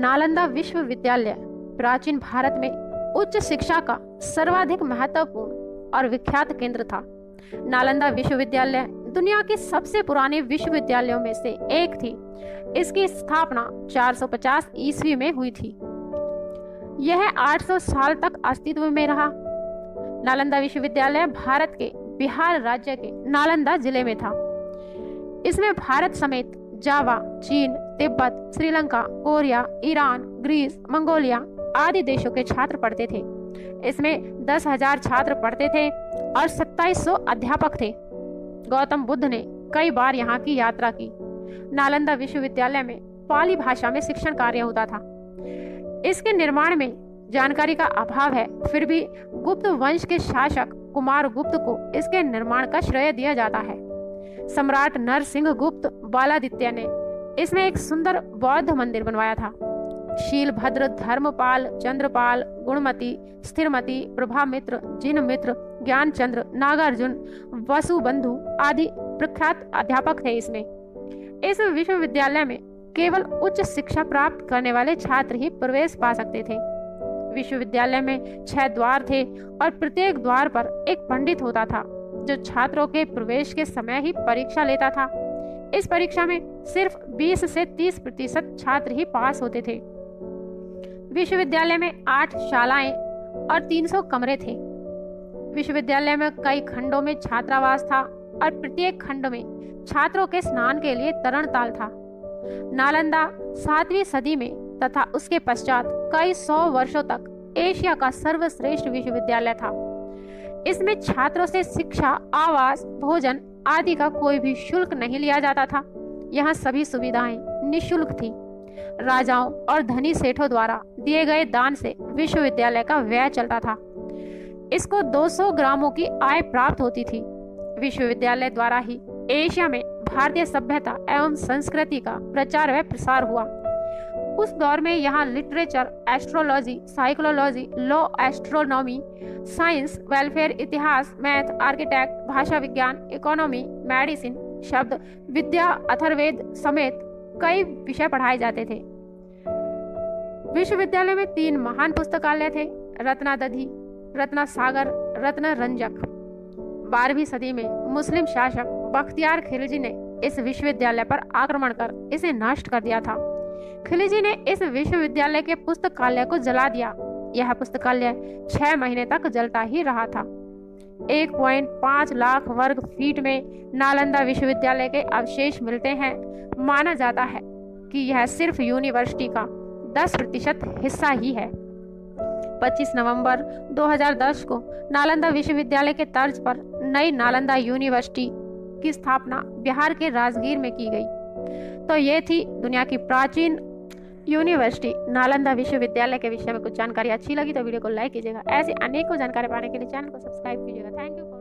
नालंदा विश्वविद्यालय प्राचीन भारत में उच्च शिक्षा का सर्वाधिक महत्वपूर्ण और विख्यात केंद्र था। नालंदा विश्वविद्यालय दुनिया के सबसे पुराने विश्वविद्यालयों में से एक थी। इसकी स्थापना 450 ईस्वी में हुई थी। यह 800 साल तक अस्तित्व में रहा। नालंदा विश्वविद्यालय भारत के बिहार राज्य के नालंदा जिले में था। इसमें भारत समेत जावा, चीन, Tibet, Sri Lanka, Korea, Iran, Greece, Mongolia आदि देशों के छात्र पढ़ते थे। इसमें 10,000 छात्र पढ़ते थे और 2700 अध्यापक थे। गौतम बुद्ध ने कई बार यहाँ की यात्रा की। नालंदा विश्वविद्यालय में पाली भाषा में शिक्षण कार्य होता था। इसके निर्माण में जानकारी का अभाव है, फिर भी गुप्त वंश के शासक कुमार गुप्त को इसके निर्माण का श्रेय दिया जाता है। सम्राट नरसिंह गुप्त बालादित्य ने इसमें एक सुंदर बौद्ध मंदिर बनवाया था। शीलभद्र, धर्मपाल, चंद्रपाल, गुणमती, स्थिरमती, प्रभामित्र, जिनमित्र, ज्ञानचंद्र, नागार्जुन, वसुबंधु आदि प्रख्यात अध्यापक थे। इसमें इस विश्वविद्यालय में केवल उच्च शिक्षा प्राप्त करने वाले छात्र ही प्रवेश पा सकते थे। विश्वविद्यालय में 6 द्वार थे और प्रत्येक द्वार पर एक पंडित होता था जो छात्रों के प्रवेश के समय ही परीक्षा लेता था। इस परीक्षा में सिर्फ 20 से 30% छात्र ही पास होते थे। विश्वविद्यालय में 8 शालाएं और 300 कमरे थे। विश्वविद्यालय में कई खंडों में छात्रावास था और प्रत्येक खंड में छात्रों के स्नान के लिए तरणताल था। नालंदा 7वीं सदी में तथा उसके पश्चात कई 100 वर्षों तक एशिया का सर्वश्रेष्ठ विश्वविद्यालय था। इसमें छात्रों से शिक्षा, आवास, भोजन आदि का कोई भी शुल्क नहीं लिया जाता था। यहाँ सभी सुविधाएं निःशुल्क थी। राजाओं और धनी सेठों द्वारा दिए गए दान से विश्वविद्यालय का व्यय चलता था। इसको 200 ग्रामों की आय प्राप्त होती थी। विश्वविद्यालय द्वारा ही एशिया में भारतीय सभ्यता एवं संस्कृति का प्रचार व प्रसार हुआ। उस दौर में यहाँ literature, astrology, psychology, law, astronomy, science, welfare, इतिहास, मैथ, आर्किटेक्ट, भाषा विज्ञान, इकोनॉमी, मेडिसिन, शब्द विद्या, अथर्ववेद समेत कई विषय पढ़ाए जाते थे। विश्वविद्यालय में 3 महान पुस्तकालय थे, रत्नादधि, रत्नासागर, रत्नरंजक। 12वीं सदी में मुस्लिम शासक बख्तियार खिलजी ने इस विश्वविद्यालय पर आक्रमण कर इसे नष्ट कर दिया था। खिलजी ने इस विश्वविद्यालय के पुस्तकालय को जला दिया। यह पुस्तकालय 6 महीने तक जलता ही रहा था। 1.5 लाख वर्ग फीट में नालंदा विश्वविद्यालय के अवशेष मिलते हैं। माना जाता है कि यह सिर्फ यूनिवर्सिटी का 10% हिस्सा ही है। 25 नवंबर 2010 को नालंदा विश्वविद्यालय के तर्ज पर नई नालंदा यूनिवर्सिटी की स्थापना बिहार के राजगीर में की गई। तो ये थी दुनिया की प्राचीन यूनिवर्सिटी नालंदा विश्वविद्यालय के विषय में कुछ जानकारी अच्छी लगी तो वीडियो को लाइक कीजिएगा। ऐसे अनेकों जानकारी पाने के लिए चैनल को सब्सक्राइब कीजिएगा। Thank you.